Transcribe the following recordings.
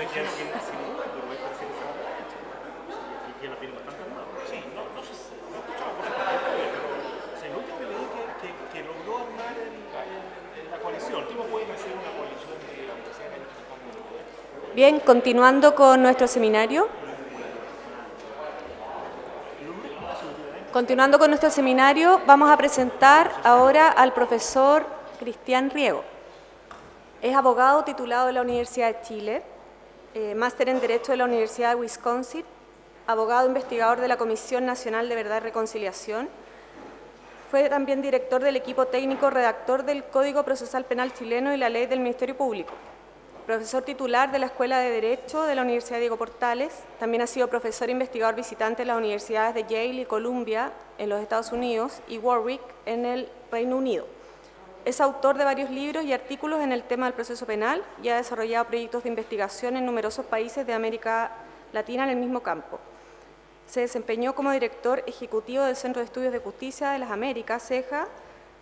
sé qué es lo que insinúa, pero me parece que se va a la derecha. Y que lo tiene bastante armado. Sí, no sé, no he escuchado cosas contradictorias, pero o sea, el último que leí que logró armar la coalición. El último puede hacer una coalición de aunque sea en el poder. Bien, continuando con nuestro seminario. Continuando con nuestro seminario, vamos a presentar ahora al profesor Cristian Riego. Es abogado titulado de la Universidad de Chile, máster en Derecho de la Universidad de Wisconsin, abogado investigador de la Comisión Nacional de Verdad y Reconciliación. Fue también director del equipo técnico redactor del Código Procesal Penal chileno y la Ley del Ministerio Público. Profesor titular de la Escuela de Derecho de la Universidad Diego Portales. También ha sido profesor investigador visitante en las universidades de Yale y Columbia en los Estados Unidos y Warwick en el Reino Unido. Es autor de varios libros y artículos en el tema del proceso penal y ha desarrollado proyectos de investigación en numerosos países de América Latina en el mismo campo. Se desempeñó como director ejecutivo del Centro de Estudios de Justicia de las Américas, CEJA,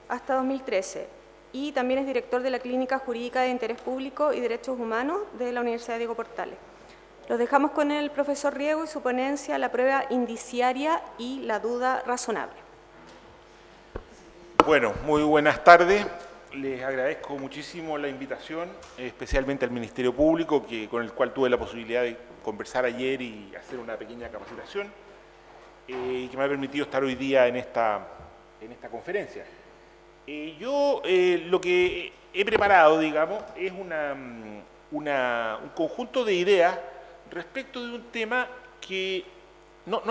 hasta 2013. Y también es director de la Clínica Jurídica de Interés Público y Derechos Humanos de la Universidad Diego Portales. Los dejamos con el profesor Riego y su ponencia, la prueba indiciaria y la duda razonable. Bueno, muy buenas tardes. Les agradezco muchísimo la invitación, especialmente al Ministerio Público, con el cual tuve la posibilidad de conversar ayer y hacer una pequeña capacitación, y que me ha permitido estar hoy día en esta conferencia. Yo lo que he preparado, digamos, es un conjunto de ideas respecto de un tema que no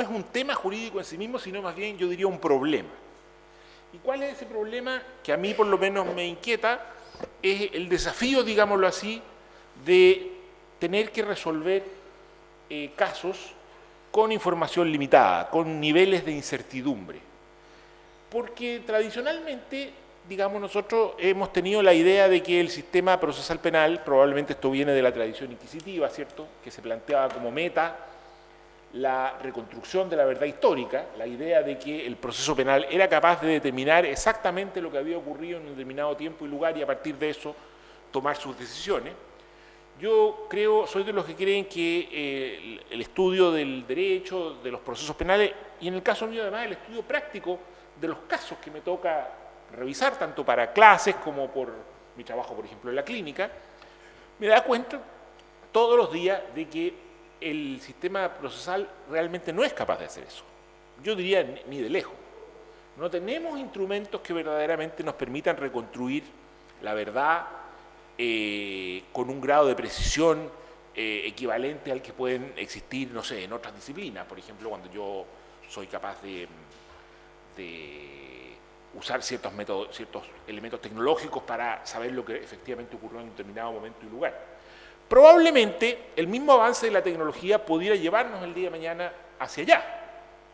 es un tema jurídico en sí mismo, sino más bien yo diría un problema. ¿Y cuál es ese problema que a mí por lo menos me inquieta? Es el desafío, digámoslo así, de tener que resolver casos con información limitada, con niveles de incertidumbre. Porque tradicionalmente, digamos, nosotros hemos tenido la idea de que el sistema procesal penal, probablemente esto viene de la tradición inquisitiva, ¿cierto?, que se planteaba como meta la reconstrucción de la verdad histórica, la idea de que el proceso penal era capaz de determinar exactamente lo que había ocurrido en un determinado tiempo y lugar y a partir de eso tomar sus decisiones. Yo soy de los que creen que el estudio del derecho, de los procesos penales y en el caso mío además el estudio práctico de los casos que me toca revisar, tanto para clases como por mi trabajo, por ejemplo, en la clínica, me da cuenta todos los días de que el sistema procesal realmente no es capaz de hacer eso. Yo diría ni de lejos. No tenemos instrumentos que verdaderamente nos permitan reconstruir la verdad con un grado de precisión equivalente al que pueden existir, no sé, en otras disciplinas. Por ejemplo, cuando yo soy capaz de usar ciertos elementos tecnológicos para saber lo que efectivamente ocurrió en un determinado momento y lugar. Probablemente el mismo avance de la tecnología pudiera llevarnos el día de mañana hacia allá,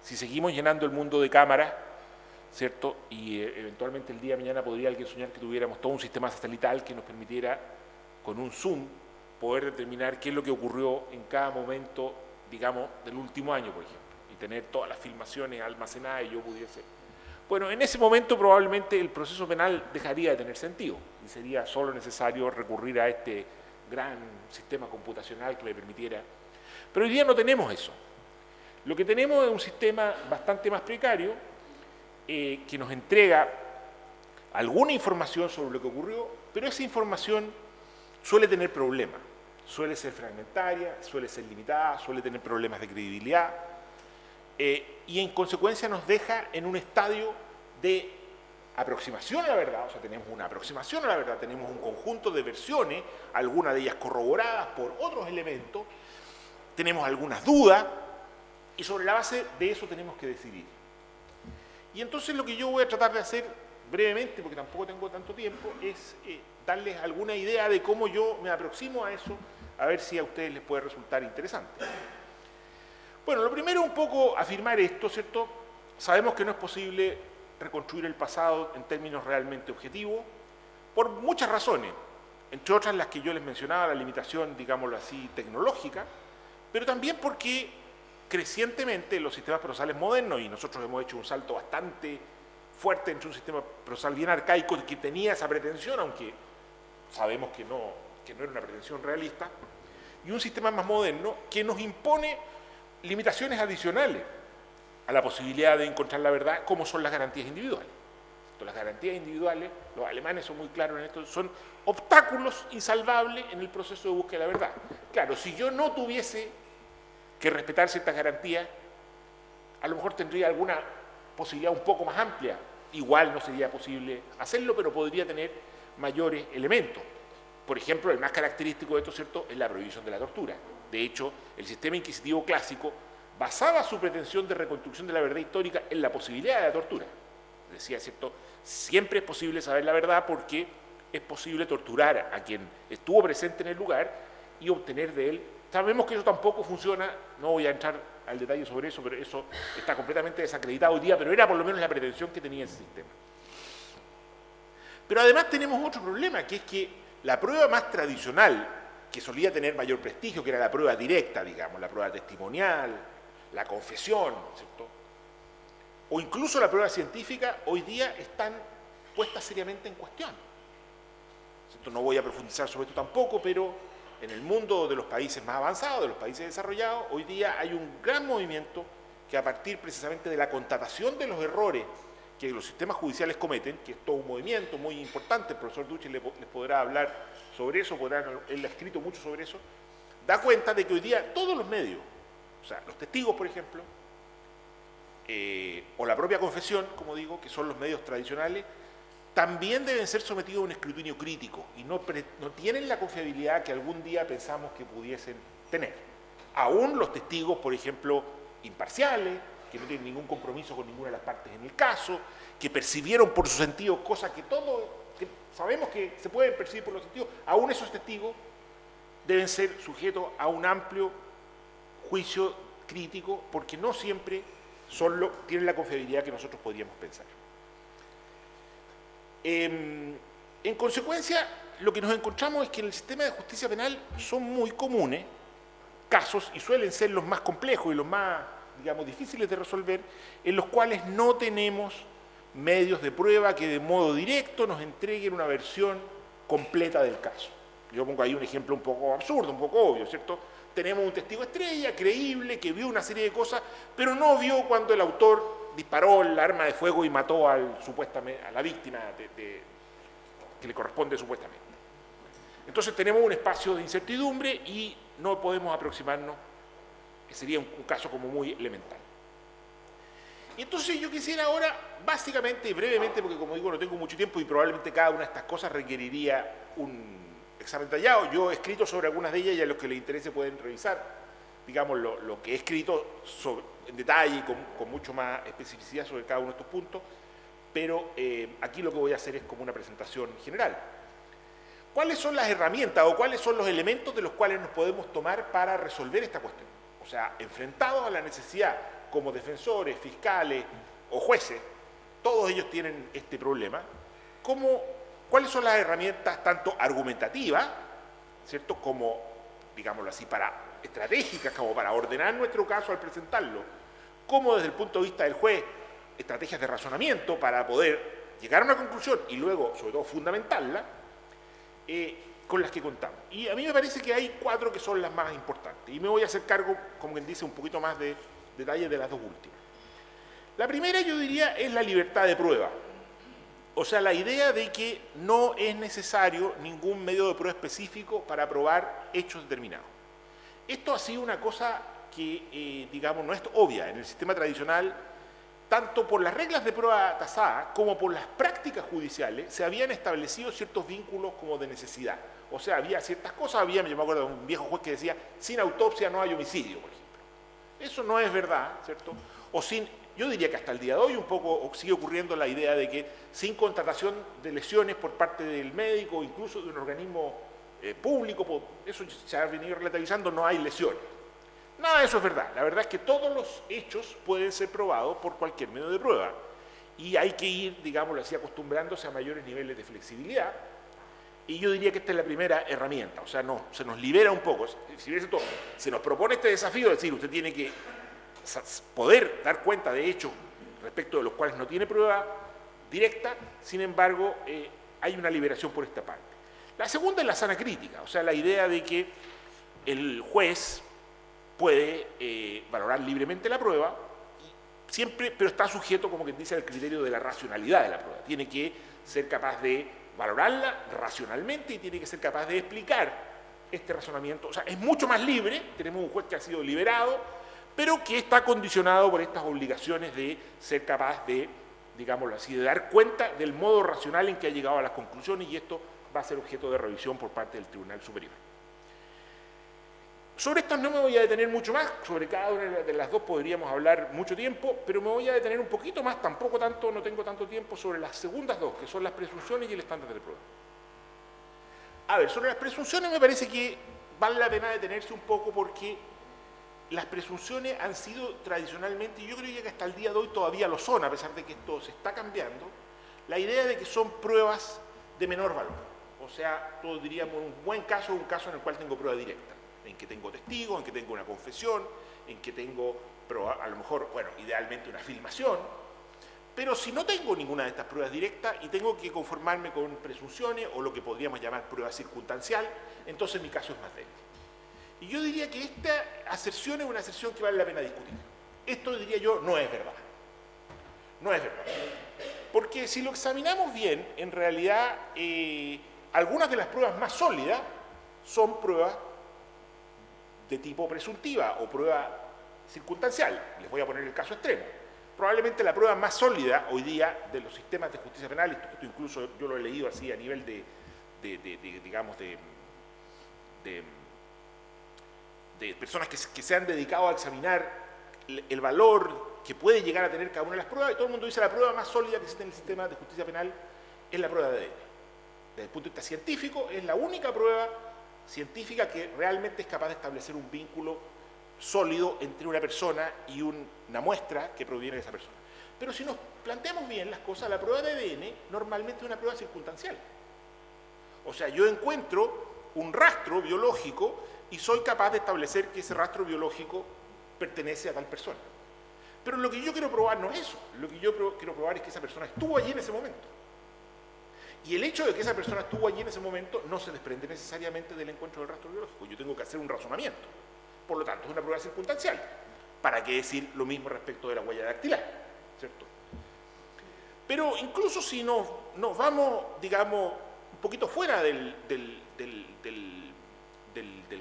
si seguimos llenando el mundo de cámaras, ¿cierto? Y eventualmente el día de mañana podría alguien soñar que tuviéramos todo un sistema satelital que nos permitiera, con un zoom, poder determinar qué es lo que ocurrió en cada momento, digamos, del último año, por ejemplo, y tener todas las filmaciones almacenadas y yo pudiese. Bueno, en ese momento probablemente el proceso penal dejaría de tener sentido y sería solo necesario recurrir a este gran sistema computacional que le permitiera. Pero hoy día no tenemos eso. Lo que tenemos es un sistema bastante más precario que nos entrega alguna información sobre lo que ocurrió, pero esa información suele tener problemas. Suele ser fragmentaria, suele ser limitada, suele tener problemas de credibilidad y en consecuencia nos deja en un estadio de aproximación a la verdad, o sea, tenemos una aproximación a la verdad, tenemos un conjunto de versiones, algunas de ellas corroboradas por otros elementos, tenemos algunas dudas y sobre la base de eso tenemos que decidir. Y entonces lo que yo voy a tratar de hacer brevemente, porque tampoco tengo tanto tiempo, es darles alguna idea de cómo yo me aproximo a eso, a ver si a ustedes les puede resultar interesante. Bueno, lo primero un poco afirmar esto, ¿cierto? Sabemos que no es posible reconstruir el pasado en términos realmente objetivos, por muchas razones, entre otras las que yo les mencionaba, la limitación, digámoslo así, tecnológica, pero también porque crecientemente los sistemas procesales modernos, y nosotros hemos hecho un salto bastante fuerte entre un sistema procesal bien arcaico que tenía esa pretensión, aunque sabemos que que no era una pretensión realista, y un sistema más moderno que nos impone limitaciones adicionales a la posibilidad de encontrar la verdad, como son las garantías individuales. Las garantías individuales, los alemanes son muy claros en esto, son obstáculos insalvables en el proceso de búsqueda de la verdad. Claro, si yo no tuviese que respetar ciertas garantías, a lo mejor tendría alguna posibilidad un poco más amplia. Igual no sería posible hacerlo, pero podría tener mayores elementos. Por ejemplo, el más característico de esto, ¿cierto?, es la prohibición de la tortura. De hecho, el sistema inquisitivo clásico basaba su pretensión de reconstrucción de la verdad histórica en la posibilidad de la tortura. Decía, ¿cierto?, siempre es posible saber la verdad porque es posible torturar a quien estuvo presente en el lugar y obtener de él. Sabemos que eso tampoco funciona, no voy a entrar al detalle sobre eso, pero eso está completamente desacreditado hoy día, pero era por lo menos la pretensión que tenía ese sistema. Pero además tenemos otro problema, que es que la prueba más tradicional, que solía tener mayor prestigio, que era la prueba directa, digamos, la prueba testimonial, la confesión, ¿cierto?, o incluso la prueba científica, hoy día están puestas seriamente en cuestión. ¿Cierto? No voy a profundizar sobre esto tampoco, pero en el mundo de los países más avanzados, de los países desarrollados, hoy día hay un gran movimiento que a partir precisamente de la constatación de los errores que los sistemas judiciales cometen, que es todo un movimiento muy importante, el profesor Duche les podrá hablar sobre eso, él ha escrito mucho sobre eso, da cuenta de que hoy día todos los medios, o sea, los testigos, por ejemplo, o la propia confesión, como digo, que son los medios tradicionales, también deben ser sometidos a un escrutinio crítico y no tienen la confiabilidad que algún día pensamos que pudiesen tener. Aún los testigos, por ejemplo, imparciales, que no tienen ningún compromiso con ninguna de las partes en el caso, que percibieron por su sentido cosas que sabemos que se pueden percibir por los sentidos, aún esos testigos deben ser sujetos a un amplio juicio crítico porque no siempre tienen la confiabilidad que nosotros podríamos pensar. En consecuencia, lo que nos encontramos es que en el sistema de justicia penal son muy comunes casos, y suelen ser los más complejos y los más, digamos, difíciles de resolver, en los cuales no tenemos medios de prueba que de modo directo nos entreguen una versión completa del caso. Yo pongo ahí un ejemplo un poco absurdo, un poco obvio, ¿cierto? Tenemos un testigo estrella, creíble, que vio una serie de cosas, pero no vio cuando el autor disparó el arma de fuego y mató a la víctima que le corresponde supuestamente. Entonces tenemos un espacio de incertidumbre y no podemos aproximarnos, que sería un caso como muy elemental. Y entonces yo quisiera ahora, básicamente y brevemente, porque como digo no tengo mucho tiempo y probablemente cada una de estas cosas requeriría un examen detallado. Yo he escrito sobre algunas de ellas y a los que les interese pueden revisar, digamos, lo que he escrito en detalle y con mucho más especificidad sobre cada uno de estos puntos, pero aquí lo que voy a hacer es como una presentación general. ¿Cuáles son las herramientas o cuáles son los elementos de los cuales nos podemos tomar para resolver esta cuestión? O sea, enfrentados a la necesidad como defensores, fiscales o jueces, todos ellos tienen este problema, ¿cuáles son las herramientas tanto argumentativas, ¿cierto?, como, digámoslo así, estratégicas, como para ordenar nuestro caso al presentarlo, como desde el punto de vista del juez, estrategias de razonamiento para poder llegar a una conclusión y luego, sobre todo, fundamentarla, con las que contamos. Y a mí me parece que hay 4 que son las más importantes, y me voy a hacer cargo, como quien dice, un poquito más de detalle de las 2 últimas. La primera, yo diría, es la libertad de prueba. O sea, la idea de que no es necesario ningún medio de prueba específico para probar hechos determinados. Esto ha sido una cosa que, digamos, no es obvia en el sistema tradicional, tanto por las reglas de prueba tasada como por las prácticas judiciales, se habían establecido ciertos vínculos como de necesidad. O sea, había ciertas cosas, yo me acuerdo de un viejo juez que decía, sin autopsia no hay homicidio, por ejemplo. Eso no es verdad, ¿cierto? Yo diría que hasta el día de hoy un poco sigue ocurriendo la idea de que sin constatación de lesiones por parte del médico, incluso de un organismo público, eso se ha venido relativizando, no hay lesiones. Nada de eso es verdad. La verdad es que todos los hechos pueden ser probados por cualquier medio de prueba. Y hay que ir, digámoslo así, acostumbrándose a mayores niveles de flexibilidad. Y yo diría que esta es la primera herramienta. O sea, se nos libera un poco. Si bien esto, se nos propone este desafío, es decir, usted tiene que poder dar cuenta de hechos respecto de los cuales no tiene prueba directa, sin embargo, hay una liberación por esta parte. La segunda es la sana crítica, o sea, la idea de que el juez puede valorar libremente la prueba, siempre, pero está sujeto, como que dice, al criterio de la racionalidad de la prueba. Tiene que ser capaz de valorarla racionalmente y tiene que ser capaz de explicar este razonamiento. O sea, es mucho más libre, tenemos un juez que ha sido liberado, pero que está condicionado por estas obligaciones de ser capaz de, digámoslo así, de dar cuenta del modo racional en que ha llegado a las conclusiones, y esto va a ser objeto de revisión por parte del Tribunal Superior. Sobre estas no me voy a detener mucho más, sobre cada una de las dos podríamos hablar mucho tiempo, pero me voy a detener un poquito más, tampoco tanto, no tengo tanto tiempo, sobre las segundas dos, que son las presunciones y el estándar de prueba. A ver, sobre las presunciones me parece que vale la pena detenerse un poco, porque las presunciones han sido tradicionalmente, y yo creo que hasta el día de hoy todavía lo son, a pesar de que esto se está cambiando, la idea de que son pruebas de menor valor. O sea, todos diríamos un buen caso, un caso en el cual tengo prueba directa, en que tengo testigos, en que tengo una confesión, en que tengo, a lo mejor, bueno, idealmente una filmación, pero si no tengo ninguna de estas pruebas directas y tengo que conformarme con presunciones o lo que podríamos llamar prueba circunstancial, entonces mi caso es más débil. Y yo diría que esta aserción es una aserción que vale la pena discutir. Esto, diría yo, no es verdad. No es verdad. Porque si lo examinamos bien, en realidad, algunas de las pruebas más sólidas son pruebas de tipo presuntiva o prueba circunstancial. Les voy a poner el caso extremo. Probablemente la prueba más sólida hoy día de los sistemas de justicia penal, esto incluso yo lo he leído así a nivel de personas que se han dedicado a examinar el valor que puede llegar a tener cada una de las pruebas, y todo el mundo dice la prueba más sólida que existe en el sistema de justicia penal es la prueba de ADN. Desde el punto de vista científico, es la única prueba científica que realmente es capaz de establecer un vínculo sólido entre una persona y una muestra que proviene de esa persona. Pero si nos planteamos bien las cosas, la prueba de ADN normalmente es una prueba circunstancial. O sea, yo encuentro un rastro biológico y soy capaz de establecer que ese rastro biológico pertenece a tal persona. Pero lo que yo quiero probar no es eso. Lo que yo quiero probar es que esa persona estuvo allí en ese momento. Y el hecho de que esa persona estuvo allí en ese momento no se desprende necesariamente del encuentro del rastro biológico. Yo tengo que hacer un razonamiento. Por lo tanto, es una prueba circunstancial. ¿Para qué decir lo mismo respecto de la huella dactilar? ¿Cierto? Pero incluso si nos vamos, digamos, un poquito fuera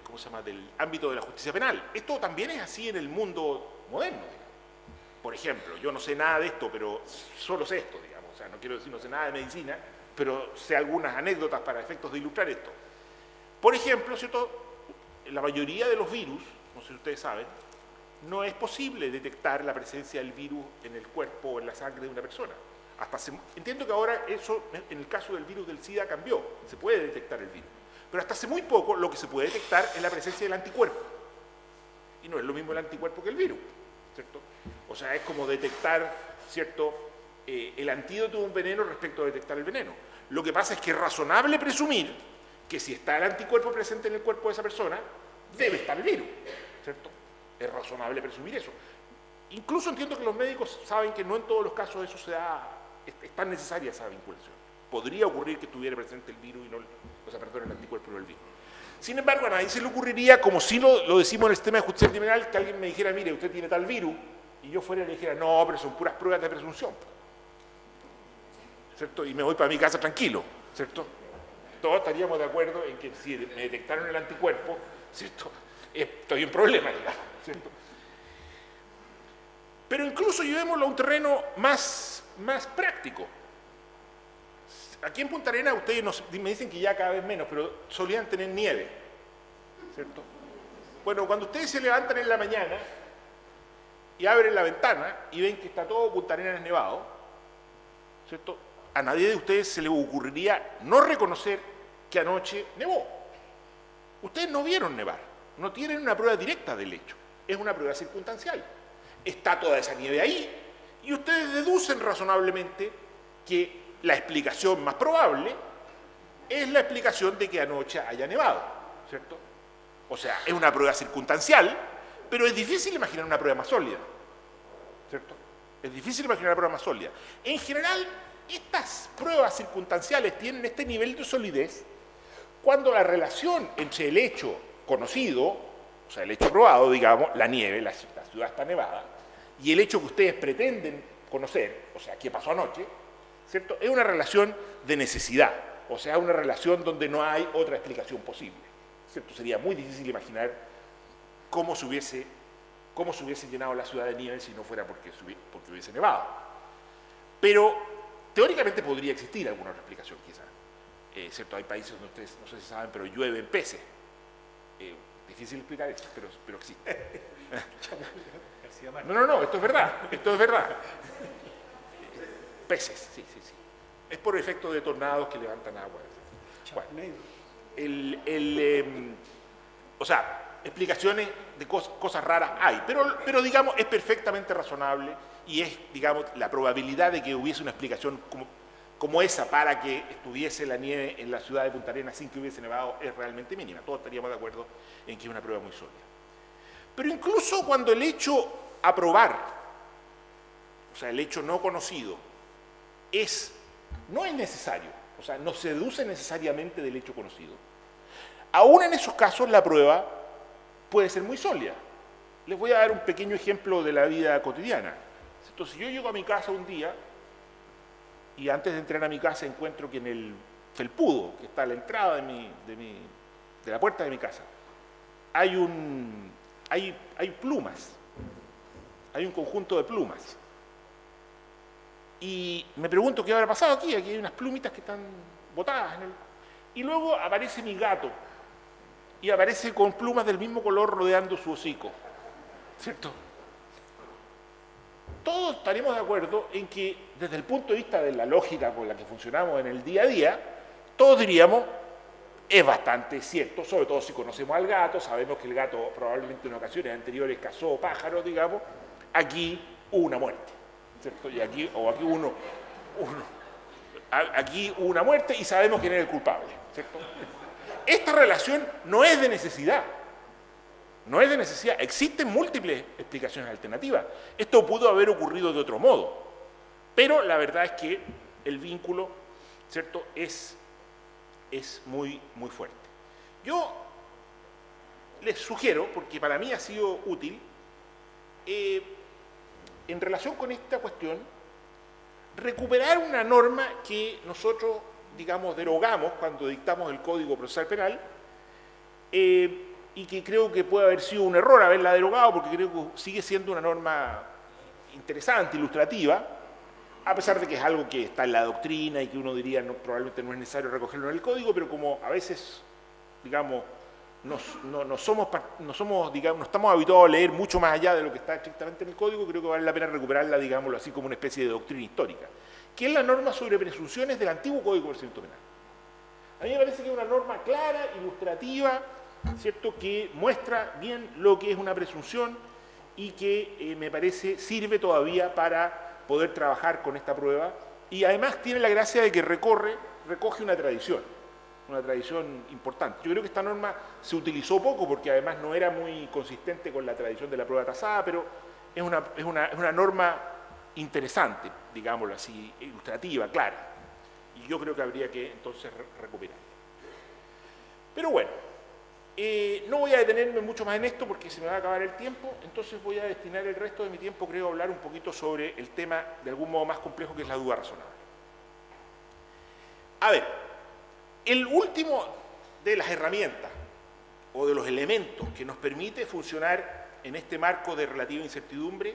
¿cómo se llama?, del ámbito de la justicia penal, esto también es así en el mundo moderno. Por ejemplo, yo no sé nada de esto, pero solo sé esto, digamos. O sea, no quiero decir no sé nada de medicina, pero sé algunas anécdotas para efectos de ilustrar esto. Por ejemplo, ¿cierto?, la mayoría de los virus, no sé si ustedes saben, no es posible detectar la presencia del virus en el cuerpo o en la sangre de una persona. Entiendo que ahora eso, en el caso del virus del SIDA, cambió. Se puede detectar el virus. Pero hasta hace muy poco lo que se puede detectar es la presencia del anticuerpo. Y no es lo mismo el anticuerpo que el virus, ¿cierto? O sea, es como detectar, ¿cierto?, el antídoto de un veneno respecto a detectar el veneno. Lo que pasa es que es razonable presumir que si está el anticuerpo presente en el cuerpo de esa persona, debe estar el virus, ¿cierto? Es razonable presumir eso. Incluso entiendo que los médicos saben que no en todos los casos eso se da, es tan necesaria esa vinculación. Podría ocurrir que estuviera presente el virus y no, el anticuerpo y no el virus. Sin embargo, a nadie se le ocurriría, como si lo decimos en el sistema de justicia criminal, que alguien me dijera, mire, usted tiene tal virus, y yo fuera y le dijera, no, pero son puras pruebas de presunción, ¿cierto? Y me voy para mi casa tranquilo, ¿cierto? Todos estaríamos de acuerdo en que si me detectaron el anticuerpo, ¿cierto?, estoy en problema, digamos, ¿cierto? Pero incluso llevémoslo a un terreno más práctico. Aquí en Punta Arenas ustedes me dicen que ya cada vez menos, pero solían tener nieve, ¿cierto? Bueno, cuando ustedes se levantan en la mañana y abren la ventana y ven que está todo Punta Arenas nevado, ¿cierto?, a nadie de ustedes se le ocurriría no reconocer que anoche nevó. Ustedes no vieron nevar, no tienen una prueba directa del hecho, es una prueba circunstancial. Está toda esa nieve ahí y ustedes deducen razonablemente que la explicación más probable es la explicación de que anoche haya nevado, ¿cierto? O sea, es una prueba circunstancial, pero es difícil imaginar una prueba más sólida, ¿cierto? Es difícil imaginar una prueba más sólida. En general, estas pruebas circunstanciales tienen este nivel de solidez cuando la relación entre el hecho conocido, o sea, el hecho probado, digamos, la nieve, la ciudad está nevada, y el hecho que ustedes pretenden conocer, o sea, qué pasó anoche, ¿cierto? Es una relación de necesidad, o sea, una relación donde no hay otra explicación posible, ¿cierto? Sería muy difícil imaginar cómo se hubiese llenado la ciudad de nieve si no fuera porque hubiese nevado. Pero teóricamente podría existir alguna otra explicación, quizás. ¿Cierto? Hay países donde ustedes, no sé si saben, pero llueven peces. Difícil explicar eso, pero existe. No, esto es verdad. Peces, sí. Es por efecto de tornados que levantan agua. Bueno, o sea, explicaciones de cosas raras hay, pero digamos, es perfectamente razonable y es, digamos, la probabilidad de que hubiese una explicación como esa para que estuviese la nieve en la ciudad de Punta Arenas sin que hubiese nevado es realmente mínima. Todos estaríamos de acuerdo en que es una prueba muy sólida. Pero incluso cuando el hecho a probar, o sea, el hecho no conocido, no es necesario, o sea, no se deduce necesariamente del hecho conocido, aún en esos casos la prueba puede ser muy sólida. Les voy a dar un pequeño ejemplo de la vida cotidiana. Entonces, si yo llego a mi casa un día y antes de entrar a mi casa encuentro que en el felpudo, que está a la entrada de la puerta de mi casa, hay plumas, hay un conjunto de plumas. Y me pregunto qué habrá pasado aquí hay unas plumitas que están botadas. Y luego aparece mi gato, y aparece con plumas del mismo color rodeando su hocico, ¿cierto? Todos estaremos de acuerdo en que, desde el punto de vista de la lógica con la que funcionamos en el día a día, todos diríamos, es bastante cierto, sobre todo si conocemos al gato, sabemos que el gato probablemente en ocasiones anteriores cazó pájaros, digamos, aquí hubo una muerte, ¿cierto? Y aquí hubo una muerte y sabemos quién era el culpable, ¿cierto? Esta relación no es de necesidad. No es de necesidad. Existen múltiples explicaciones alternativas. Esto pudo haber ocurrido de otro modo. Pero la verdad es que el vínculo, ¿cierto?, es muy, muy fuerte. Yo les sugiero, porque para mí ha sido útil, en relación con esta cuestión, recuperar una norma que nosotros, digamos, derogamos cuando dictamos el Código Procesal Penal, y que creo que puede haber sido un error haberla derogado, porque creo que sigue siendo una norma interesante, ilustrativa, a pesar de que es algo que está en la doctrina y que uno diría probablemente no es necesario recogerlo en el Código, pero como a veces, digamos, no estamos habituados a leer mucho más allá de lo que está estrictamente en el Código, creo que vale la pena recuperarla, digámoslo así, como una especie de doctrina histórica, que es la norma sobre presunciones del antiguo Código de Procedimiento Penal. A mí me parece que es una norma clara, ilustrativa, ¿cierto?, que muestra bien lo que es una presunción y que me parece sirve todavía para poder trabajar con esta prueba, y además tiene la gracia de que recoge una tradición importante. Yo creo que esta norma se utilizó poco porque además no era muy consistente con la tradición de la prueba tasada, pero es una norma interesante, digámoslo así, ilustrativa, clara, y yo creo que habría que entonces recuperarla. Pero bueno, no voy a detenerme mucho más en esto porque se me va a acabar el tiempo, entonces voy a destinar el resto de mi tiempo, creo, a hablar un poquito sobre el tema de algún modo más complejo, que es la duda razonable. A ver, el último de las herramientas o de los elementos que nos permite funcionar en este marco de relativa incertidumbre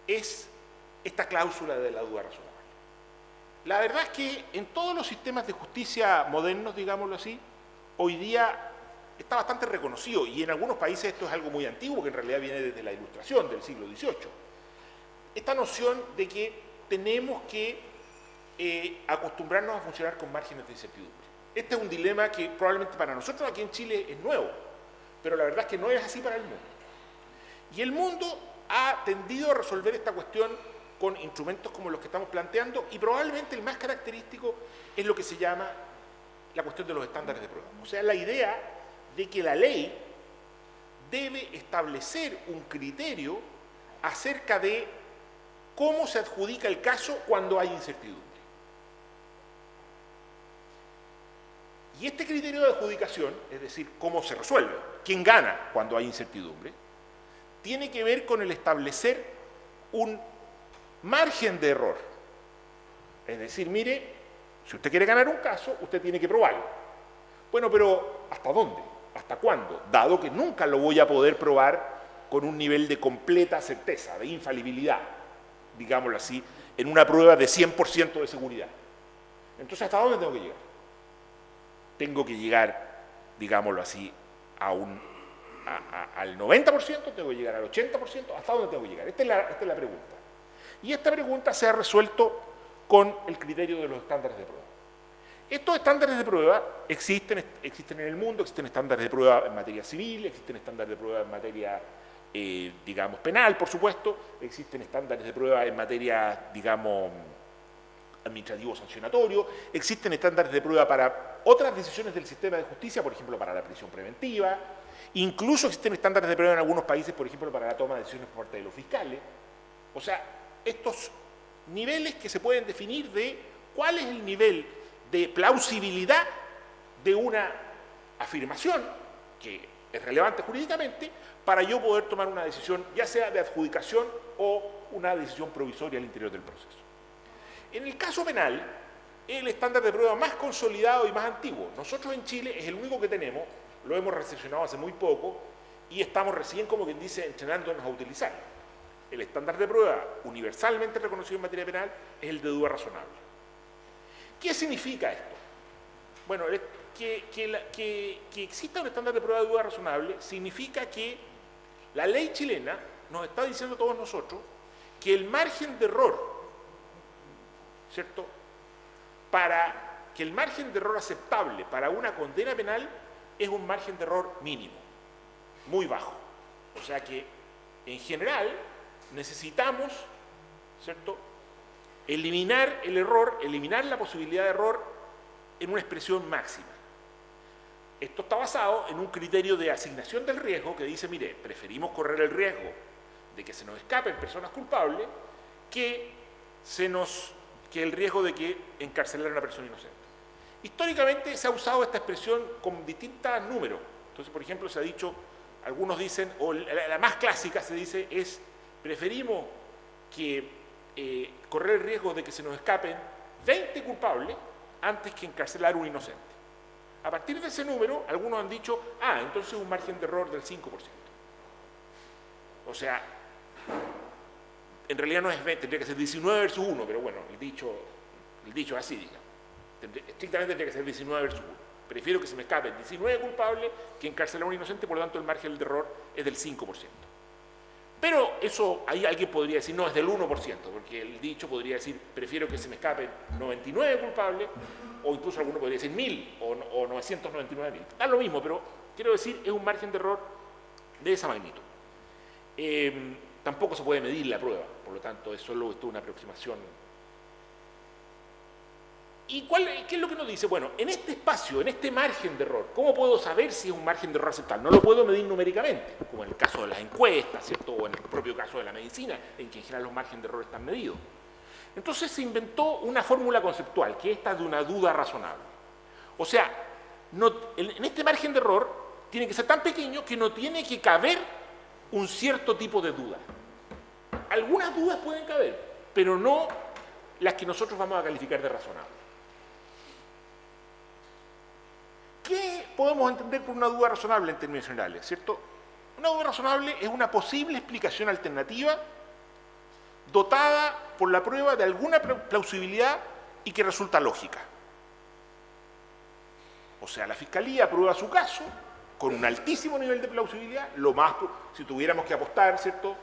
es esta cláusula de la duda razonable. La verdad es que en todos los sistemas de justicia modernos, digámoslo así, hoy día está bastante reconocido, y en algunos países esto es algo muy antiguo, que en realidad viene desde la Ilustración del siglo XVIII. Esta noción de que tenemos que acostumbrarnos a funcionar con márgenes de incertidumbre. Este es un dilema que probablemente para nosotros aquí en Chile es nuevo, pero la verdad es que no es así para el mundo. Y el mundo ha tendido a resolver esta cuestión con instrumentos como los que estamos planteando, y probablemente el más característico es lo que se llama la cuestión de los estándares de prueba. O sea, la idea de que la ley debe establecer un criterio acerca de cómo se adjudica el caso cuando hay incertidumbre. Y este criterio de adjudicación, es decir, cómo se resuelve, quién gana cuando hay incertidumbre, tiene que ver con el establecer un margen de error. Es decir, mire, si usted quiere ganar un caso, usted tiene que probarlo. Bueno, pero ¿hasta dónde? ¿Hasta cuándo? Dado que nunca lo voy a poder probar con un nivel de completa certeza, de infalibilidad, digámoslo así, en una prueba de 100% de seguridad. Entonces, ¿hasta dónde tengo que llegar? Tengo que llegar, digámoslo así, al 90%, tengo que llegar al 80%, ¿hasta dónde tengo que llegar? Esta es la pregunta. Y esta pregunta se ha resuelto con el criterio de los estándares de prueba. Estos estándares de prueba existen en el mundo, existen estándares de prueba en materia civil, existen estándares de prueba en materia, digamos, penal, por supuesto, existen estándares de prueba en materia, digamos, administrativo sancionatorio, existen estándares de prueba para otras decisiones del sistema de justicia, por ejemplo, para la prisión preventiva, incluso existen estándares de prueba en algunos países, por ejemplo, para la toma de decisiones por parte de los fiscales. O sea, estos niveles que se pueden definir de cuál es el nivel de plausibilidad de una afirmación que es relevante jurídicamente para yo poder tomar una decisión, ya sea de adjudicación o una decisión provisoria al interior del proceso. En el caso penal, el estándar de prueba más consolidado y más antiguo. Nosotros en Chile es el único que tenemos, lo hemos recepcionado hace muy poco y estamos recién, como quien dice, entrenándonos a utilizarlo. El estándar de prueba universalmente reconocido en materia penal es el de duda razonable. ¿Qué significa esto? Bueno, que exista un estándar de prueba de duda razonable significa que la ley chilena nos está diciendo a todos nosotros que el margen de error, ¿cierto?, para que el margen de error aceptable para una condena penal es un margen de error mínimo, muy bajo. O sea que, en general, necesitamos, ¿cierto?, eliminar el error, eliminar la posibilidad de error en una expresión máxima. Esto está basado en un criterio de asignación del riesgo que dice, mire, preferimos correr el riesgo de que se nos escapen personas culpables que el riesgo de que encarcelar a una persona inocente. Históricamente se ha usado esta expresión con distintos números. Entonces, por ejemplo, se ha dicho, algunos dicen, o la más clásica se dice es, preferimos que correr el riesgo de que se nos escapen 20 culpables antes que encarcelar a un inocente. A partir de ese número, algunos han dicho, entonces un margen de error del 5%. O sea, en realidad no es 20, tendría que ser 19 versus 1, pero bueno, el dicho es así, digamos. Estrictamente tendría que ser 19 versus 1. Prefiero que se me escapen 19 culpables que encarcelar a un inocente, por lo tanto el margen de error es del 5%. Pero eso, ahí alguien podría decir, no, es del 1%, porque el dicho podría decir, prefiero que se me escapen 99 culpables, o incluso alguno podría decir 1000 o 999.000. Da lo mismo, pero quiero decir, es un margen de error de esa magnitud. Tampoco se puede medir la prueba, por lo tanto, es solo una aproximación. ¿Y qué es lo que nos dice? Bueno, en este espacio, en este margen de error, ¿cómo puedo saber si es un margen de error aceptable? No lo puedo medir numéricamente, como en el caso de las encuestas, ¿cierto?, o en el propio caso de la medicina, en que en general los márgenes de error están medidos. Entonces se inventó una fórmula conceptual, que es esta de una duda razonable. O sea, en este margen de error tiene que ser tan pequeño que no tiene que caber un cierto tipo de duda. Algunas dudas pueden caber, pero no las que nosotros vamos a calificar de razonables. ¿Qué podemos entender por una duda razonable en términos generales? ¿Cierto? Una duda razonable es una posible explicación alternativa dotada por la prueba de alguna plausibilidad y que resulta lógica. O sea, la Fiscalía prueba su caso con un altísimo nivel de plausibilidad, si tuviéramos que apostar, ¿cierto?,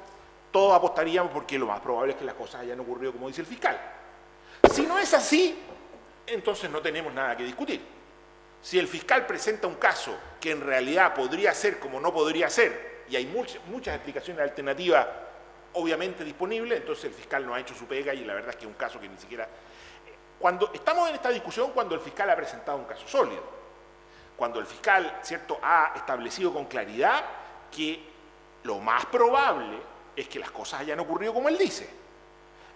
todos apostaríamos porque lo más probable es que las cosas hayan ocurrido como dice el fiscal. Si no es así, entonces no tenemos nada que discutir. Si el fiscal presenta un caso que en realidad podría ser como no podría ser, y hay muchas explicaciones alternativas obviamente disponibles, entonces el fiscal no ha hecho su pega y la verdad es que es un caso que ni siquiera... Cuando estamos en esta discusión, cuando el fiscal ha presentado un caso sólido, cuando el fiscal, ¿cierto?, ha establecido con claridad que lo más probable es que las cosas hayan ocurrido como él dice.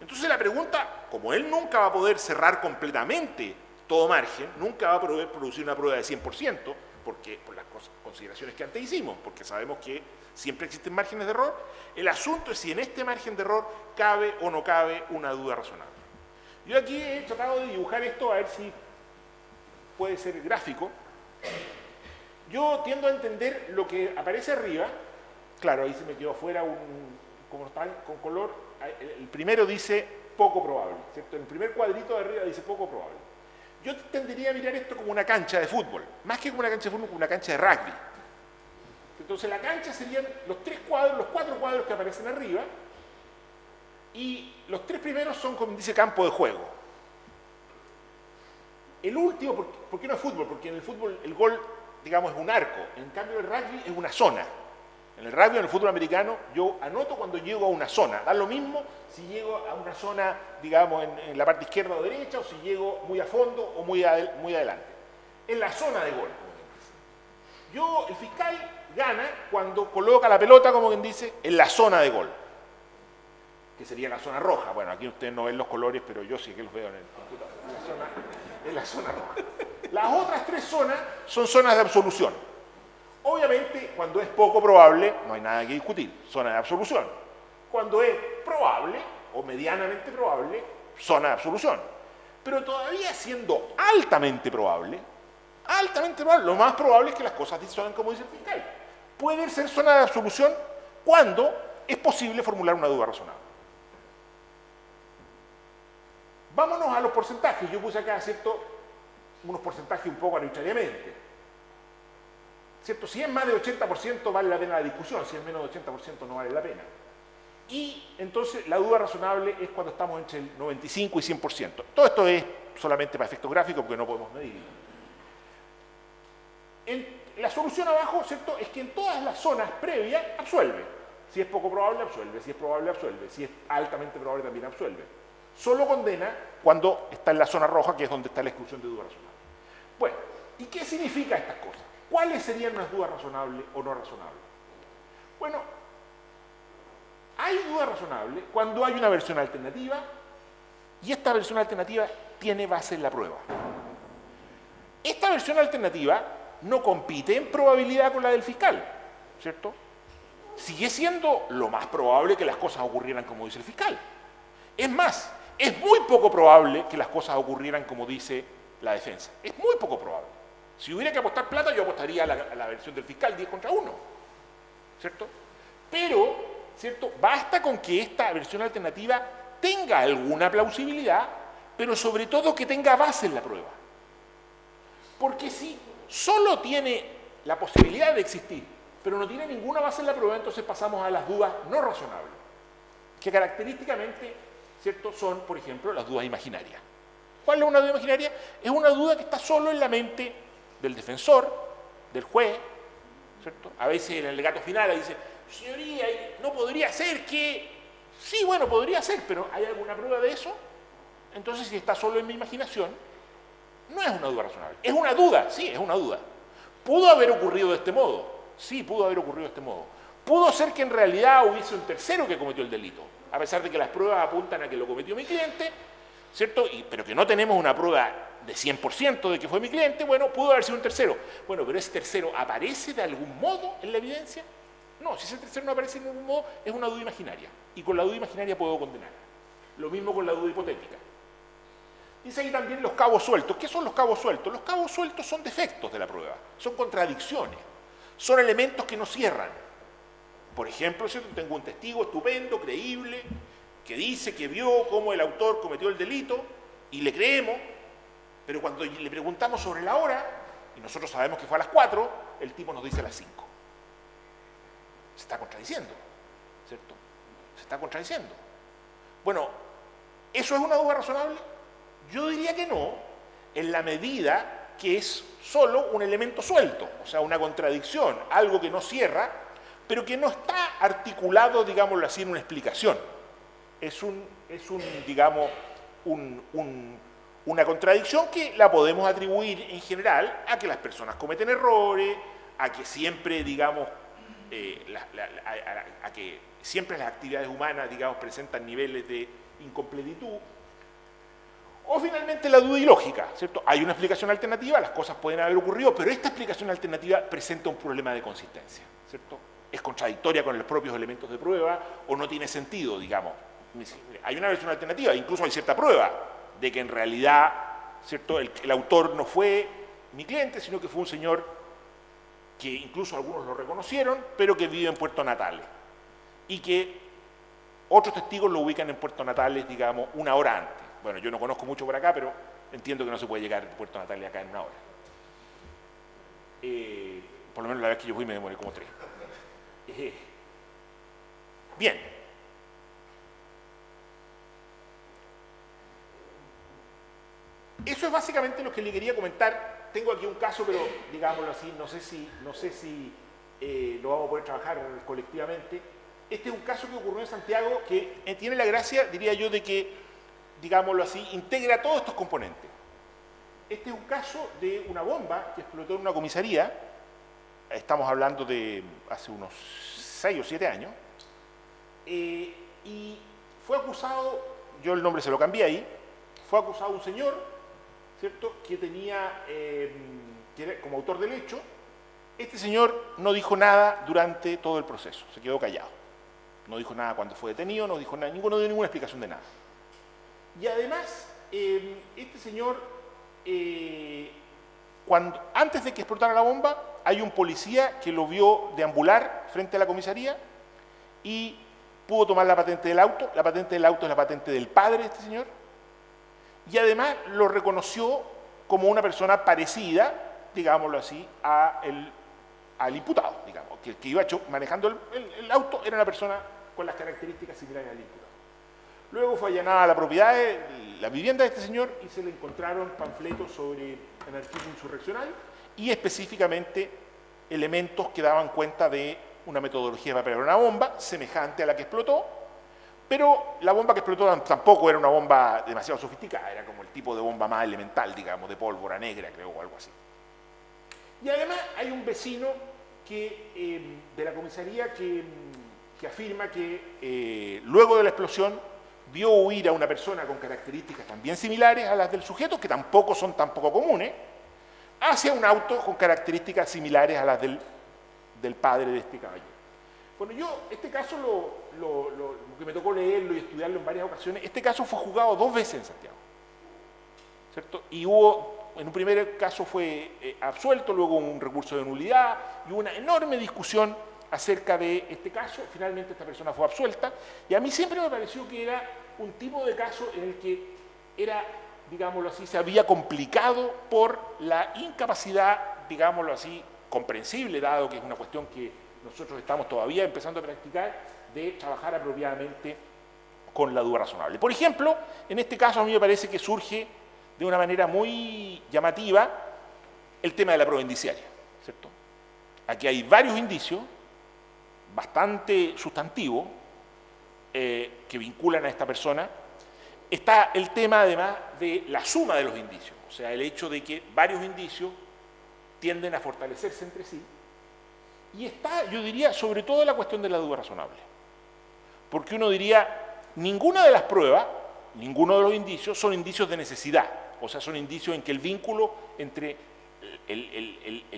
Entonces la pregunta, como él nunca va a poder cerrar completamente todo margen, nunca va a poder producir una prueba de 100%, porque, por las consideraciones que antes hicimos, porque sabemos que siempre existen márgenes de error. El asunto es si en este margen de error cabe o no cabe una duda razonable. Yo aquí he tratado de dibujar esto a ver si puede ser gráfico. Yo tiendo a entender lo que aparece arriba. Claro, ahí se me quedó fuera como están con color. El primero dice poco probable, ¿cierto? En el primer cuadrito de arriba dice poco probable. Yo tendería a mirar esto como una cancha de fútbol, más que como una cancha de fútbol, como una cancha de rugby. Entonces la cancha serían los cuatro cuadros que aparecen arriba, y los tres primeros son, como dice, campo de juego. El último, ¿por qué no es fútbol? Porque en el fútbol el gol, digamos, es un arco, en cambio el rugby es una zona. En el rugby, en el fútbol americano, yo anoto cuando llego a una zona. Da lo mismo si llego a una zona, digamos, en la parte izquierda o derecha, o si llego muy a fondo o muy adelante. En la zona de gol, como quien dice. El fiscal gana cuando coloca la pelota, como quien dice, en la zona de gol, que sería la zona roja. Bueno, aquí ustedes no ven los colores, pero yo sí que los veo en el computador. En la zona roja. Las otras tres zonas son zonas de absolución. Obviamente, cuando es poco probable, no hay nada que discutir, zona de absolución. Cuando es probable, o medianamente probable, zona de absolución. Pero todavía siendo altamente probable, lo más probable es que las cosas son como dice el fiscal. Puede ser zona de absolución cuando es posible formular una duda razonable. Vámonos a los porcentajes. Yo puse acá, ¿cierto?, unos porcentajes un poco arbitrariamente. ¿Cierto? Si es más de 80% vale la pena la discusión, si es menos de 80% no vale la pena. Y entonces la duda razonable es cuando estamos entre el 95 y 100%. Todo esto es solamente para efectos gráficos porque no podemos medir. La solución abajo, ¿cierto?, es que en todas las zonas previas absuelve. Si es poco probable, absuelve. Si es probable, absuelve. Si es altamente probable, también absuelve. Solo condena cuando está en la zona roja, que es donde está la exclusión de duda razonable. Bueno, ¿y qué significa estas cosas? ¿Cuáles serían unas dudas razonables o no razonables? Bueno, hay duda razonable cuando hay una versión alternativa y esta versión alternativa tiene base en la prueba. Esta versión alternativa no compite en probabilidad con la del fiscal, ¿cierto? Sigue siendo lo más probable que las cosas ocurrieran como dice el fiscal. Es más, es muy poco probable que las cosas ocurrieran como dice la defensa. Es muy poco probable. Si hubiera que apostar plata, yo apostaría a la versión del fiscal 10 contra 1, ¿cierto? Pero, ¿cierto?, basta con que esta versión alternativa tenga alguna plausibilidad, pero sobre todo que tenga base en la prueba. Porque si solo tiene la posibilidad de existir, pero no tiene ninguna base en la prueba, entonces pasamos a las dudas no razonables, que característicamente, ¿cierto?, son, por ejemplo, las dudas imaginarias. ¿Cuál es una duda imaginaria? Es una duda que está solo en la mente del defensor, del juez, ¿cierto? A veces el alegato final dice, señoría, no podría ser que... Sí, bueno, podría ser, pero ¿hay alguna prueba de eso? Entonces, si está solo en mi imaginación, no es una duda razonable. Es una duda, sí, es una duda. ¿Pudo haber ocurrido de este modo? Sí, pudo haber ocurrido de este modo. ¿Pudo ser que en realidad hubiese un tercero que cometió el delito? A pesar de que las pruebas apuntan a que lo cometió mi cliente, ¿cierto? Pero que no tenemos una prueba de 100% de que fue mi cliente, bueno, pudo haber sido un tercero. Bueno, pero ese tercero ¿aparece de algún modo en la evidencia? No, si ese tercero no aparece de ningún modo, es una duda imaginaria. Y con la duda imaginaria puedo condenar. Lo mismo con la duda hipotética. Dice ahí también los cabos sueltos. ¿Qué son los cabos sueltos? Los cabos sueltos son defectos de la prueba, son contradicciones, son elementos que no cierran. Por ejemplo, ¿cierto?, tengo un testigo estupendo, creíble, que dice que vio cómo el autor cometió el delito y le creemos, pero cuando le preguntamos sobre la hora, y nosotros sabemos que fue a las 4, el tipo nos dice a las 5. Se está contradiciendo, ¿cierto? Se está contradiciendo. Bueno, ¿eso es una duda razonable? Yo diría que no, en la medida que es solo un elemento suelto, o sea, una contradicción, algo que no cierra, pero que no está articulado, digámoslo así, en una explicación. Es digamos, una contradicción que la podemos atribuir en general a que las personas cometen errores, a que siempre, digamos, a que siempre las actividades humanas, digamos, presentan niveles de incompletitud, O finalmente la duda ilógica, ¿cierto? Hay una explicación alternativa, las cosas pueden haber ocurrido, pero esta explicación alternativa presenta un problema de consistencia, ¿cierto? Es contradictoria con los propios elementos de prueba o no tiene sentido, digamos. Hay una versión alternativa, incluso hay cierta prueba de que en realidad, ¿cierto? El autor no fue mi cliente, sino que fue un señor que incluso algunos lo reconocieron, pero que vive en Puerto Natales y que otros testigos lo ubican en Puerto Natales, digamos, una hora antes. Bueno, yo no conozco mucho por acá, pero entiendo que no se puede llegar a Puerto Natales acá en una hora. Por lo menos la vez que yo fui me demoré como 3. Bien. Eso es básicamente lo que le quería comentar. Tengo aquí un caso, pero digámoslo así, no sé si lo vamos a poder trabajar colectivamente. Este es un caso que ocurrió en Santiago que tiene la gracia, diría yo, de que, digámoslo así, integra todos estos componentes. Este es un caso de una bomba que explotó en una comisaría. Estamos hablando de hace unos 6 o 7 años. Y fue acusado, yo el nombre se lo cambié ahí, fue acusado un señor, ¿cierto?, que tenía, que era como autor del hecho. Este señor no dijo nada durante todo el proceso, se quedó callado. No dijo nada cuando fue detenido, no dijo nada, no dio ninguna explicación de nada. Y además, este señor, antes de que explotara la bomba, hay un policía que lo vio deambular frente a la comisaría y pudo tomar la patente del auto. La patente del auto es la patente del padre de este señor. Y además lo reconoció como una persona parecida, digámoslo así, al imputado, digamos, que el que iba manejando el auto era una persona con las características similares al imputado. Luego fue allanada la propiedad, la vivienda de este señor, y se le encontraron panfletos sobre anarquismo insurreccional y específicamente elementos que daban cuenta de una metodología para preparar una bomba semejante a la que explotó, pero la bomba que explotó tampoco era una bomba demasiado sofisticada, era como el tipo de bomba más elemental, digamos, de pólvora negra, creo, o algo así. Y además hay un vecino de la comisaría que afirma que luego de la explosión vio huir a una persona con características también similares a las del sujeto, que tampoco son tan poco comunes, hacia un auto con características similares a las del padre de este caballero. Bueno, yo este caso que me tocó leerlo y estudiarlo en varias ocasiones, este caso fue juzgado 2 veces en Santiago, ¿cierto? Y en un primer caso fue absuelto, luego un recurso de nulidad y hubo una enorme discusión acerca de este caso. Finalmente esta persona fue absuelta y a mí siempre me pareció que era un tipo de caso en el que era, digámoslo así, se había complicado por la incapacidad, digámoslo así, comprensible, dado que es una cuestión que nosotros estamos todavía empezando a practicar, de trabajar apropiadamente con la duda razonable. Por ejemplo, en este caso a mí me parece que surge de una manera muy llamativa el tema de la prueba indiciaria, ¿cierto? Aquí hay varios indicios bastante sustantivos que vinculan a esta persona. Está el tema además de la suma de los indicios, o sea, el hecho de que varios indicios tienden a fortalecerse entre sí. Y está, yo diría, sobre todo la cuestión de la duda razonable. Porque uno diría, ninguna de las pruebas, ninguno de los indicios son indicios de necesidad. O sea, son indicios en que el vínculo entre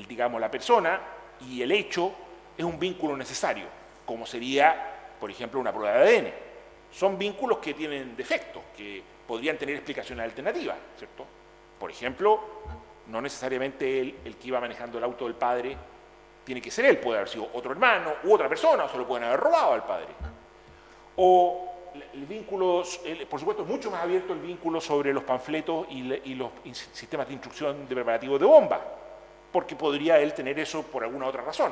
digamos, la persona y el hecho es un vínculo necesario, como sería, por ejemplo, una prueba de ADN. Son vínculos que tienen defectos, que podrían tener explicaciones alternativas, ¿cierto? Por ejemplo, no necesariamente el que iba manejando el auto del padre tiene que ser él, puede haber sido otro hermano u otra persona, o se lo pueden haber robado al padre. O el vínculo, por supuesto, es mucho más abierto el vínculo sobre los panfletos y los sistemas de instrucción de preparativos de bomba, porque podría él tener eso por alguna otra razón.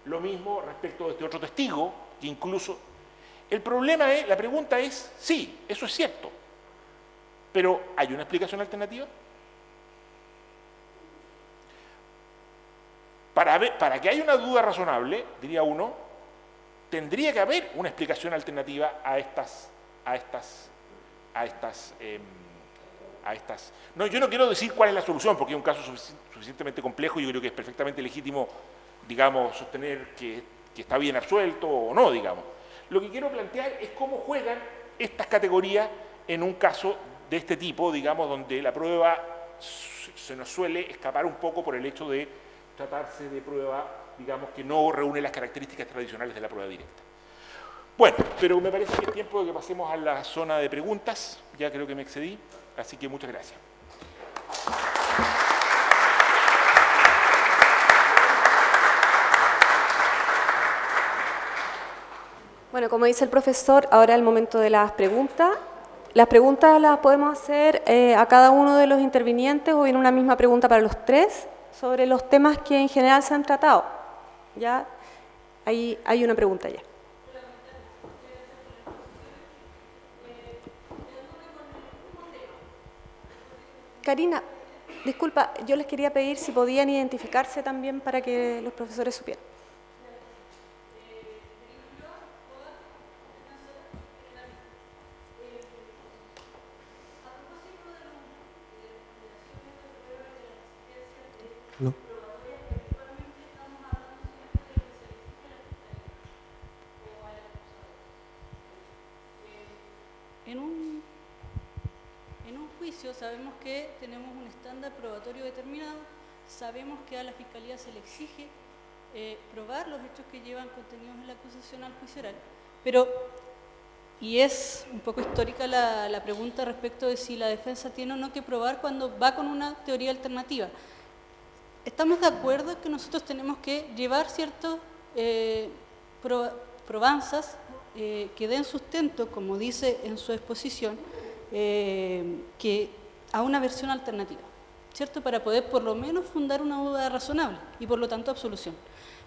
Lo mismo respecto de este otro testigo, que incluso... El problema es, la pregunta es, sí, eso es cierto, pero ¿hay una explicación alternativa? Para que haya una duda razonable, diría uno, tendría que haber una explicación alternativa a estas. No, yo no quiero decir cuál es la solución, porque es un caso suficientemente complejo y yo creo que es perfectamente legítimo, digamos, sostener que está bien absuelto o no, digamos. Lo que quiero plantear es cómo juegan estas categorías en un caso de este tipo, digamos, donde la prueba se nos suele escapar un poco por el hecho de tratarse de prueba, digamos, que no reúne las características tradicionales de la prueba directa. Bueno, pero me parece que es tiempo de que pasemos a la zona de preguntas. Ya creo que me excedí, así que muchas gracias. Bueno, como dice el profesor, ahora es el momento de las preguntas. Las preguntas las podemos hacer a cada uno de los intervinientes o bien una misma pregunta para los tres sobre los temas que en general se han tratado. ¿Ya? Ahí hay una pregunta ya. Karina, disculpa, yo les quería pedir si podían identificarse también para que los profesores supieran. No. En un juicio sabemos que tenemos un estándar probatorio determinado, sabemos que a la Fiscalía se le exige probar los hechos que llevan contenidos en la acusación al juicio oral, pero, y es un poco histórica la pregunta respecto de si la defensa tiene o no que probar cuando va con una teoría alternativa. Estamos de acuerdo en que nosotros tenemos que llevar ciertas probanzas que den sustento, como dice en su exposición, que a una versión alternativa, ¿cierto? Para poder por lo menos fundar una duda razonable y por lo tanto absolución.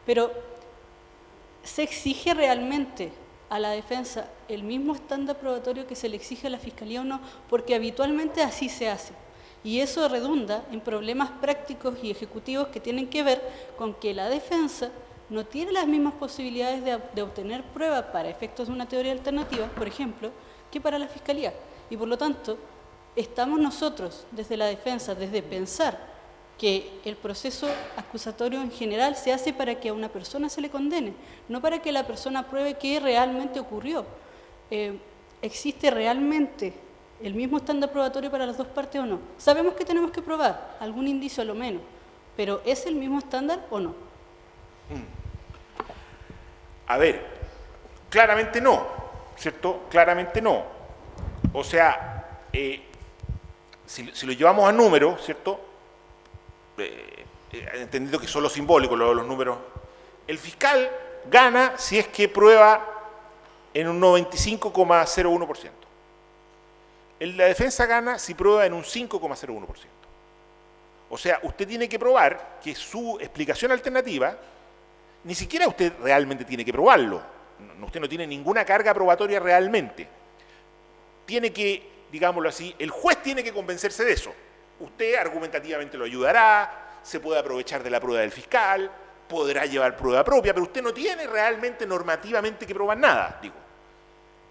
Pero, ¿se exige realmente a la defensa el mismo estándar probatorio que se le exige a la Fiscalía o no? Porque habitualmente así se hace. Y eso redunda en problemas prácticos y ejecutivos que tienen que ver con que la defensa no tiene las mismas posibilidades de obtener pruebas para efectos de una teoría alternativa, por ejemplo, que para la Fiscalía. Y por lo tanto, estamos nosotros, desde la defensa, desde pensar que el proceso acusatorio en general se hace para que a una persona se le condene, no para que la persona pruebe qué realmente ocurrió. ¿Existe realmente el mismo estándar probatorio para las dos partes o no? Sabemos que tenemos que probar algún indicio a lo menos, pero ¿es el mismo estándar o no? A ver, claramente no, ¿cierto? Claramente no. O sea, si lo llevamos a números, ¿cierto? Entendiendo que son los simbólicos, los números, el fiscal gana si es que prueba en un 95,01%. La defensa gana si prueba en un 5,01%. O sea, usted tiene que probar que su explicación alternativa, ni siquiera usted realmente tiene que probarlo. Usted no tiene ninguna carga probatoria realmente. Tiene que, digámoslo así, el juez tiene que convencerse de eso. Usted argumentativamente lo ayudará, se puede aprovechar de la prueba del fiscal, podrá llevar prueba propia, pero usted no tiene realmente normativamente que probar nada, digo.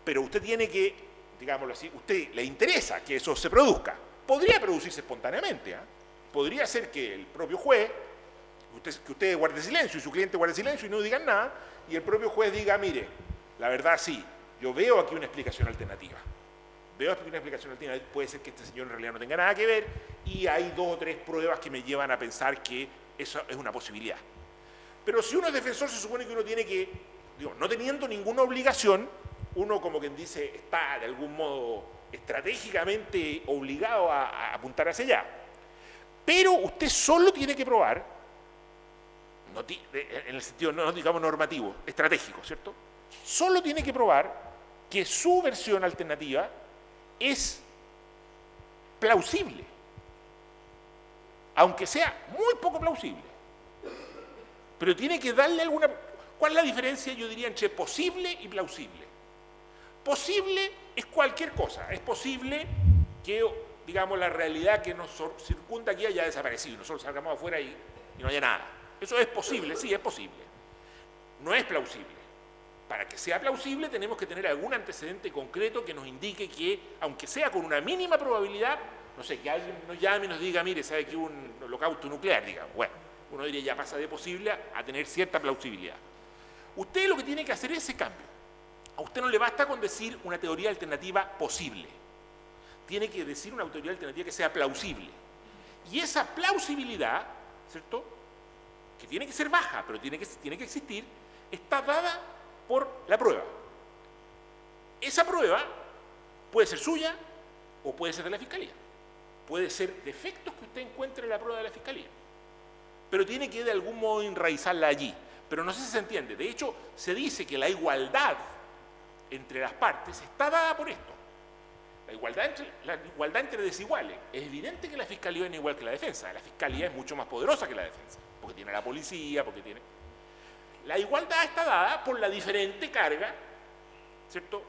Pero usted tiene que, digámoslo así, usted le interesa que eso se produzca. Podría producirse espontáneamente, ¿eh? Podría ser que el propio juez, que usted guarde silencio y su cliente guarde silencio y no digan nada, y el propio juez diga, mire, la verdad sí, yo veo aquí una explicación alternativa. Veo aquí una explicación alternativa, puede ser que este señor en realidad no tenga nada que ver, y hay 2 o 3 pruebas que me llevan a pensar que eso es una posibilidad. Pero si uno es defensor, se supone que uno tiene que, digo, no teniendo ninguna obligación, uno, como quien dice, está de algún modo estratégicamente obligado a apuntar hacia allá. Pero usted solo tiene que probar, en el sentido, no digamos normativo, estratégico, ¿cierto? Solo tiene que probar que su versión alternativa es plausible, aunque sea muy poco plausible. Pero tiene que darle alguna... ¿Cuál es la diferencia, yo diría, entre posible y plausible? Posible es cualquier cosa. Es posible que, digamos, la realidad que nos circunda aquí haya desaparecido. Nosotros salgamos afuera y no haya nada. Eso es posible, sí, es posible. No es plausible. Para que sea plausible tenemos que tener algún antecedente concreto que nos indique que, aunque sea con una mínima probabilidad, no sé, que alguien nos llame y nos diga, mire, sabe que hubo un holocausto nuclear, digamos. Bueno, uno diría ya pasa de posible a tener cierta plausibilidad. Usted lo que tiene que hacer es ese cambio. A usted no le basta con decir una teoría alternativa posible. tiene que decir una teoría alternativa que sea plausible. Y esa plausibilidad, ¿cierto?, que tiene que ser baja, pero tiene que existir, está dada por la prueba. Esa prueba puede ser suya o puede ser de la Fiscalía. Puede ser defectos que usted encuentre en la prueba de la Fiscalía. Pero tiene que de algún modo enraizarla allí. Pero no sé si se entiende. De hecho, se dice que la igualdad entre las partes está dada por esto. La igualdad entre desiguales. Es evidente que la Fiscalía no es igual que la defensa. La Fiscalía es mucho más poderosa que la defensa, porque tiene a la policía, porque tiene... La igualdad está dada por la diferente carga, ¿cierto?,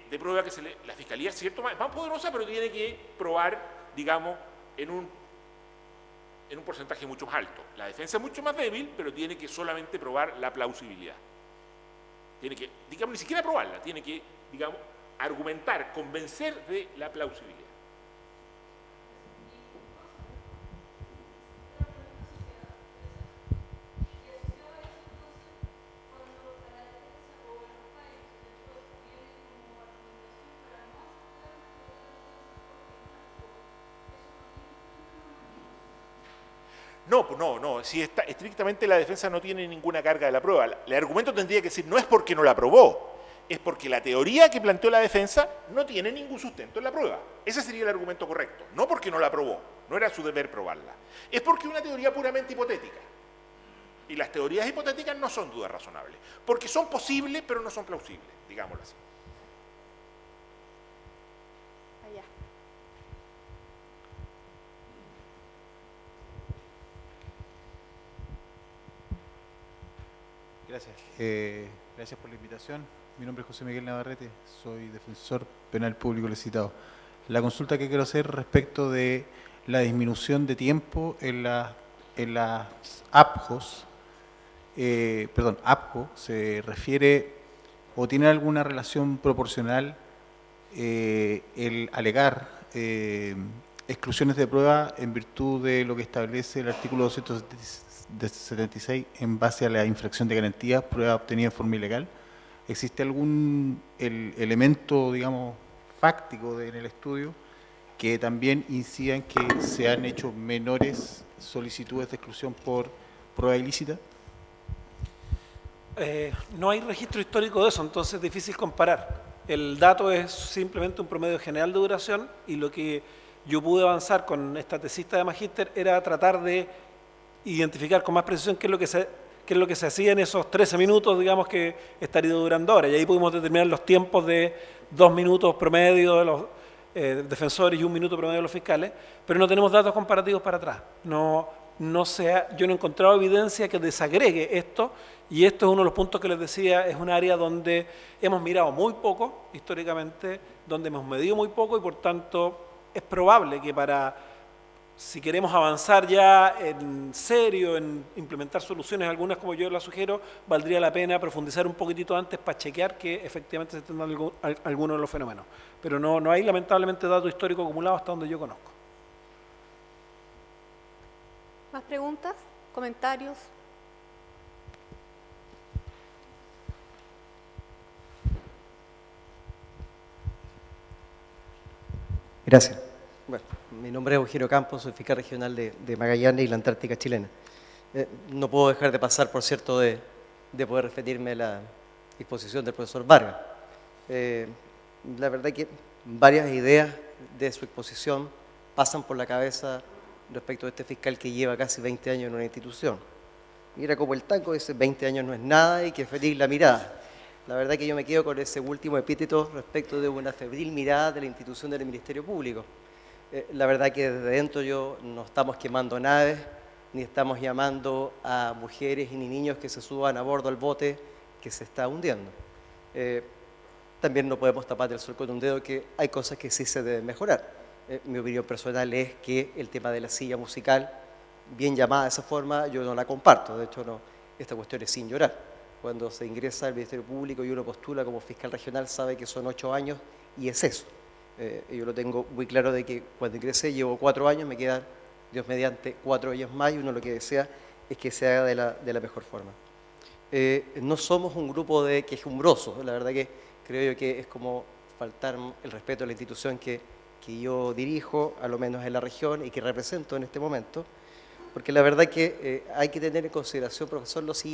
de prueba que la Fiscalía es cierto más poderosa, pero tiene que probar, digamos, en un porcentaje mucho más alto. La defensa es mucho más débil, pero tiene que solamente probar la plausibilidad. Tiene que, digamos, ni siquiera probarla, tiene que, digamos, argumentar, convencer de la plausibilidad. No, si estrictamente la defensa no tiene ninguna carga de la prueba. El argumento tendría que decir, no es porque no la probó, es porque la teoría que planteó la defensa no tiene ningún sustento en la prueba. Ese sería el argumento correcto, no porque no la probó, no era su deber probarla. Es porque es una teoría puramente hipotética. Y las teorías hipotéticas no son dudas razonables, porque son posibles, pero no son plausibles, digámoslo así. Allá. Gracias. Gracias por la invitación. Mi nombre es José Miguel Navarrete, soy defensor penal público licitado. La consulta que quiero hacer respecto de la disminución de tiempo en las APJOs, APJO, se refiere o tiene alguna relación proporcional el alegar exclusiones de prueba en virtud de lo que establece el artículo 276 en base a la infracción de garantías, prueba obtenida en forma ilegal. ¿Existe algún elemento, digamos, fáctico en el estudio que también incida en que se han hecho menores solicitudes de exclusión por prueba ilícita? No hay registro histórico de eso, entonces es difícil comparar. El dato es simplemente un promedio general de duración y lo que yo pude avanzar con esta tesista de magíster era tratar de identificar con más precisión qué es lo que se hacía en esos 13 minutos, digamos, que estaría durando ahora. Y ahí pudimos determinar los tiempos de 2 minutos promedio de los defensores y 1 minuto promedio de los fiscales, pero no tenemos datos comparativos para atrás. Yo no he encontrado evidencia que desagregue esto, y esto es uno de los puntos que les decía, es un área donde hemos mirado muy poco históricamente, donde hemos medido muy poco, y por tanto es probable que si queremos avanzar ya en serio, en implementar soluciones, algunas como yo las sugiero, valdría la pena profundizar un poquitito antes para chequear que efectivamente se estén dando algunos de los fenómenos. Pero no hay lamentablemente datos históricos acumulados hasta donde yo conozco. ¿Más preguntas? ¿Comentarios? Gracias. Bueno, mi nombre es Eugenio Campos, soy fiscal regional de Magallanes y la Antártica chilena. No puedo dejar de pasar, por cierto, de poder referirme a la exposición del profesor Vargas. La verdad que varias ideas de su exposición pasan por la cabeza respecto a este fiscal que lleva casi 20 años en una institución. Mira como el tango dice 20 años no es nada y que feliz la mirada. La verdad que yo me quedo con ese último epíteto respecto de una febril mirada de la institución del Ministerio Público. La verdad que desde dentro no estamos quemando naves, ni estamos llamando a mujeres ni niños que se suban a bordo al bote que se está hundiendo. También no podemos tapar el sol con un dedo que hay cosas que sí se deben mejorar. Mi opinión personal es que el tema de la silla musical, bien llamada de esa forma, yo no la comparto. De hecho, esta cuestión es sin llorar. Cuando se ingresa al Ministerio Público y uno postula como fiscal regional, sabe que son 8 años y es eso. Yo lo tengo muy claro de que cuando ingresé llevo 4 años, me quedan, Dios mediante, 4 años más y uno lo que desea es que se haga de la mejor forma. No somos un grupo de quejumbrosos, la verdad que creo yo que es como faltar el respeto a la institución que yo dirijo, a lo menos en la región, y que represento en este momento, porque la verdad que hay que tener en consideración, profesor, lo siguiente.